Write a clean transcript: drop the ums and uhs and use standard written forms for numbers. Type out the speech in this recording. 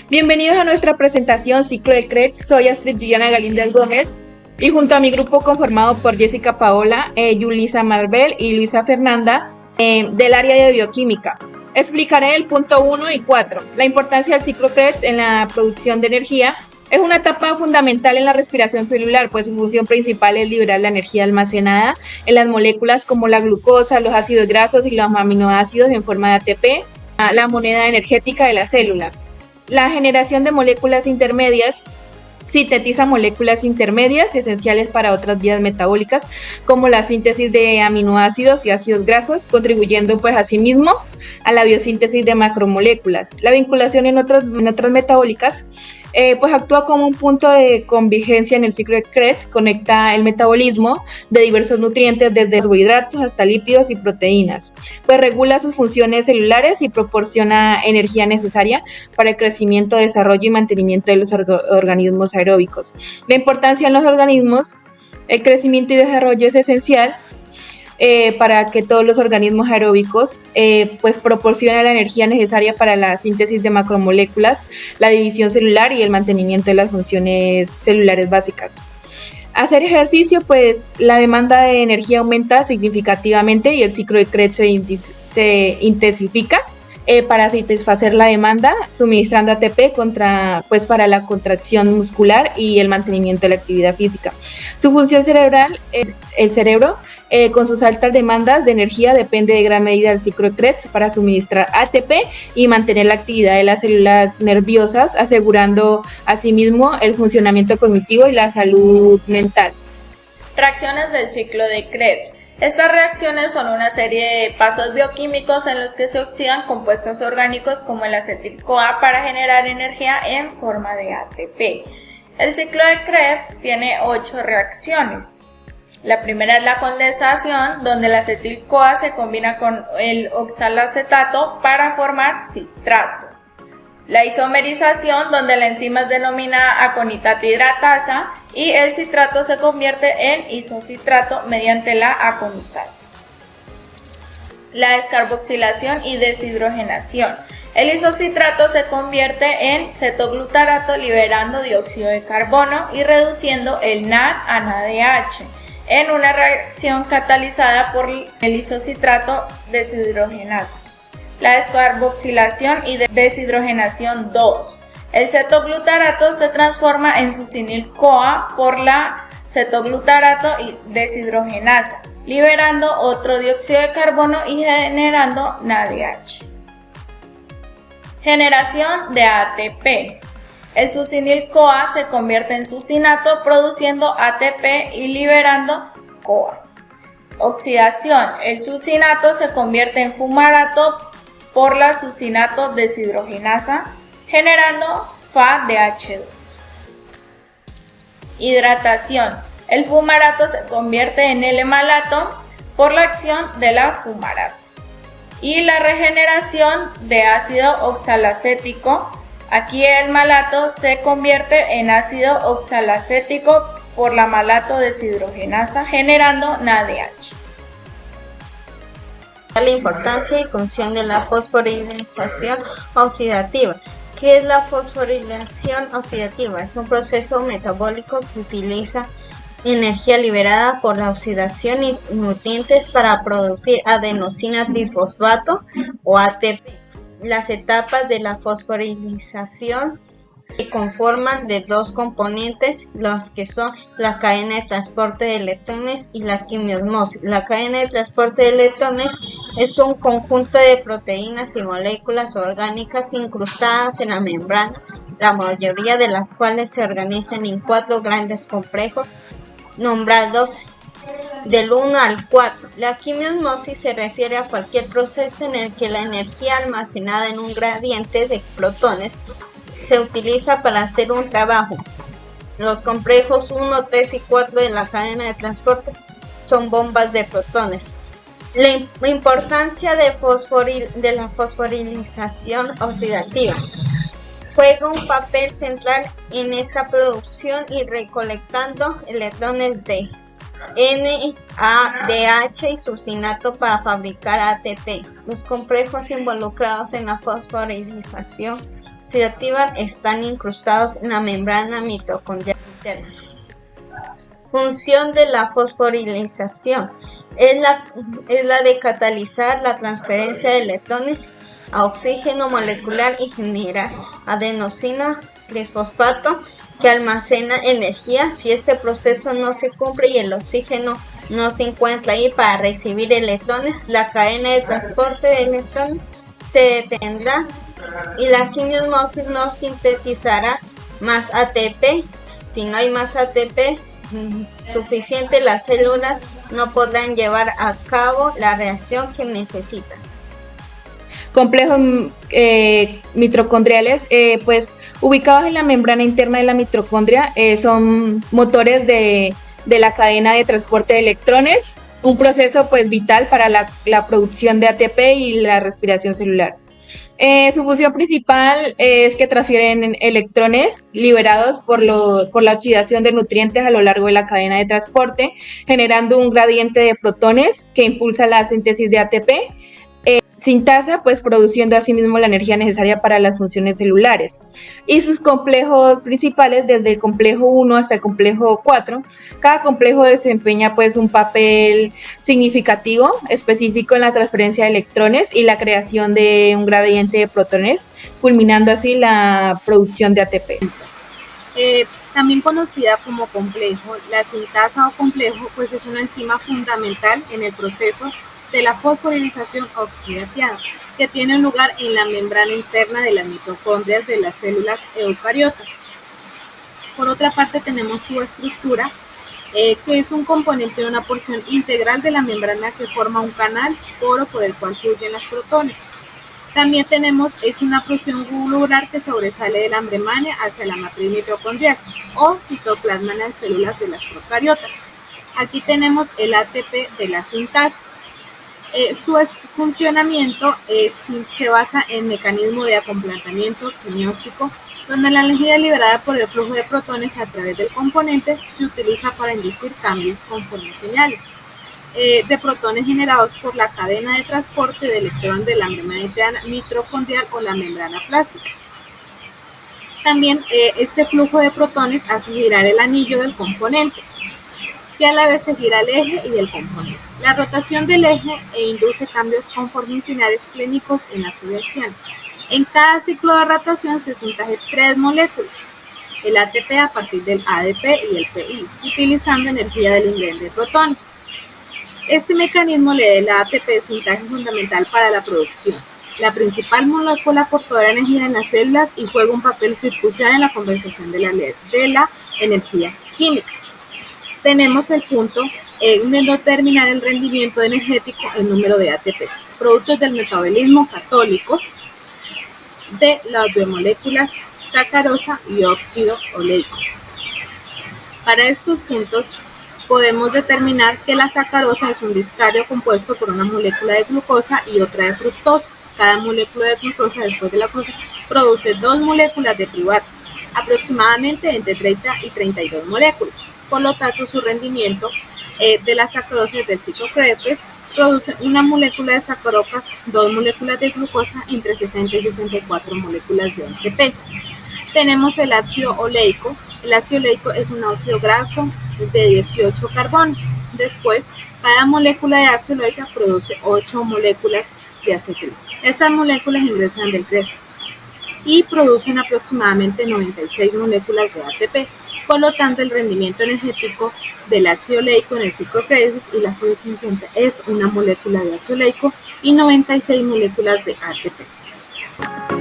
Bienvenidos a nuestra presentación Ciclo de Krebs. Soy Astrid Juliana Galíndez Gómez y junto a mi grupo conformado por Jessica Paola, Yulisa Marbel y Luisa Fernanda del área de bioquímica. Explicaré el punto 1 y 4. La importancia del ciclo Krebs en la producción de energía. Es una etapa fundamental en la respiración celular, pues su función principal es liberar la energía almacenada en las moléculas como la glucosa, los ácidos grasos y los aminoácidos en forma de ATP, la moneda energética de la célula. La generación de moléculas intermedias sintetiza moléculas intermedias esenciales para otras vías metabólicas, como la síntesis de aminoácidos y ácidos grasos, contribuyendo pues asimismo a la biosíntesis de macromoléculas. La vinculación en otras metabólicas pues actúa como un punto de convergencia en el ciclo de Krebs, conecta el metabolismo de diversos nutrientes desde carbohidratos hasta lípidos y proteínas, pues regula sus funciones celulares y proporciona energía necesaria para el crecimiento, desarrollo y mantenimiento de los organismos aeróbicos. La importancia en los organismos, el crecimiento y desarrollo es esencial para que todos los organismos aeróbicos pues proporcionen la energía necesaria para la síntesis de macromoléculas, la división celular y el mantenimiento de las funciones celulares básicas. Hacer ejercicio, pues la demanda de energía aumenta significativamente y el ciclo de Krebs se intensifica para satisfacer la demanda, suministrando ATP para la contracción muscular y el mantenimiento de la actividad física. Su función cerebral es el cerebro. Con sus altas demandas de energía depende de gran medida del ciclo de Krebs para suministrar ATP y mantener la actividad de las células nerviosas, asegurando asimismo el funcionamiento cognitivo y la salud mental. Reacciones del ciclo de Krebs. Estas reacciones son una serie de pasos bioquímicos en los que se oxidan compuestos orgánicos como el acetil-CoA para generar energía en forma de ATP. El ciclo de Krebs tiene 8 reacciones. La primera es la condensación, donde el acetil-CoA se combina con el oxalacetato para formar citrato. La isomerización, donde la enzima es denominada aconitato hidratasa y el citrato se convierte en isocitrato mediante la aconitasa. La descarboxilación y deshidrogenación. El isocitrato se convierte en cetoglutarato liberando dióxido de carbono y reduciendo el NAD a NADH en una reacción catalizada por el isocitrato deshidrogenasa. La descarboxilación y deshidrogenación 2. El cetoglutarato se transforma en succinil-CoA por la cetoglutarato y deshidrogenasa, liberando otro dióxido de carbono y generando NADH. Generación de ATP. El succinil-CoA se convierte en succinato produciendo ATP y liberando CoA. Oxidación. El succinato se convierte en fumarato por la succinato deshidrogenasa generando FADH2. Hidratación. El fumarato se convierte en L-malato por la acción de la fumarasa. Y la regeneración de ácido oxalacético. Aquí el malato se convierte en ácido oxalacético por la malato deshidrogenasa generando NADH. La importancia y función de la fosforilación oxidativa. ¿Qué es la fosforilación oxidativa? Es un proceso metabólico que utiliza energía liberada por la oxidación y nutrientes para producir adenosina trifosfato o ATP. Las etapas de la fosforilización se conforman de dos componentes, los que son la cadena de transporte de electrones y la quimiosmosis. La cadena de transporte de electrones es un conjunto de proteínas y moléculas orgánicas incrustadas en la membrana, la mayoría de las cuales se organizan en 4 grandes complejos nombrados del 1 al 4. La quimiosmosis se refiere a cualquier proceso en el que la energía almacenada en un gradiente de protones se utiliza para hacer un trabajo. Los complejos 1, 3 y 4 de la cadena de transporte son bombas de protones. La importancia de la fosforilización oxidativa. Juega un papel central en esta producción y recolectando electrones de NADH y succinato para fabricar ATP. Los complejos involucrados en la fosforilización oxidativa están incrustados en la membrana mitocondrial interna. Función de la fosforilización es la de catalizar la transferencia de electrones a oxígeno molecular y generar adenosina trisfosfato que almacena energía. Si este proceso no se cumple y el oxígeno no se encuentra ahí para recibir electrones, la cadena de transporte de electrones se detendrá y la quimiosmosis no sintetizará más ATP. Si no hay más ATP suficiente, las células no podrán llevar a cabo la reacción que necesitan. Complejos mitocondriales, pues ubicados en la membrana interna de la mitocondria, son motores de la cadena de transporte de electrones, un proceso pues vital para la producción de ATP y la respiración celular. Su función principal es que transfieren electrones liberados por la oxidación de nutrientes a lo largo de la cadena de transporte, generando un gradiente de protones que impulsa la síntesis de ATP, sintasa, pues produciendo asimismo la energía necesaria para las funciones celulares. Y sus complejos principales, desde el complejo 1 hasta el complejo 4, cada complejo desempeña pues un papel significativo, específico en la transferencia de electrones y la creación de un gradiente de protones, culminando así la producción de ATP. También conocida como complejo, la sintasa o complejo pues es una enzima fundamental en el proceso de la fosforilización oxidativa, que tiene lugar en la membrana interna de las mitocondrias de las células eucariotas. Por otra parte, tenemos su estructura, que es un componente de una porción integral de la membrana que forma un canal poro por el cual fluyen los protones. También tenemos una porción globular que sobresale de la membrana hacia la matriz mitocondrial o citoplasma en las células de las procariotas. Aquí tenemos el ATP de la sintasa. Su funcionamiento se basa en mecanismo de acoplamiento quimiótico, donde la energía liberada por el flujo de protones a través del componente se utiliza para inducir cambios conformacionales de protones generados por la cadena de transporte de electrones de la membrana mitocondrial o la membrana plástica. También este flujo de protones hace girar el anillo del componente, que a la vez se gira el eje y el componente. La rotación del eje induce cambios conformacionales clínicos en la sublimación. En cada ciclo de rotación se sintaje 3 moléculas, el ATP a partir del ADP y el PI, utilizando energía del ingrediente de protones. Este mecanismo le da el ATP sintaje fundamental para la producción, la principal molécula portadora de energía en las células, y juega un papel circular en la conversación de la energía química. Tenemos el punto en determinar el rendimiento energético, el número de ATPs, productos del metabolismo católico de las biomoléculas sacarosa y óxido oleico. Para estos puntos podemos determinar que la sacarosa es un discario compuesto por una molécula de glucosa y otra de fructosa. Cada molécula de glucosa después de la glucosa produce 2 moléculas de piruvato, aproximadamente entre 30 y 32 moléculas. Por lo tanto, su rendimiento de la sacarosa del ciclo Krebs produce una molécula de sacarosas, 2 moléculas de glucosa, entre 60 y 64 moléculas de ATP. Tenemos el ácido oleico. El ácido oleico es un óxido graso de 18 carbonos. Después, cada molécula de ácido oleico produce 8 moléculas de acetileno. Esas moléculas ingresan del Krebs y producen aproximadamente 96 moléculas de ATP. Por lo tanto, el rendimiento energético del ácido oleico en el ciclo Krebs y la fluorescencia es una molécula de ácido oleico y 96 moléculas de ATP.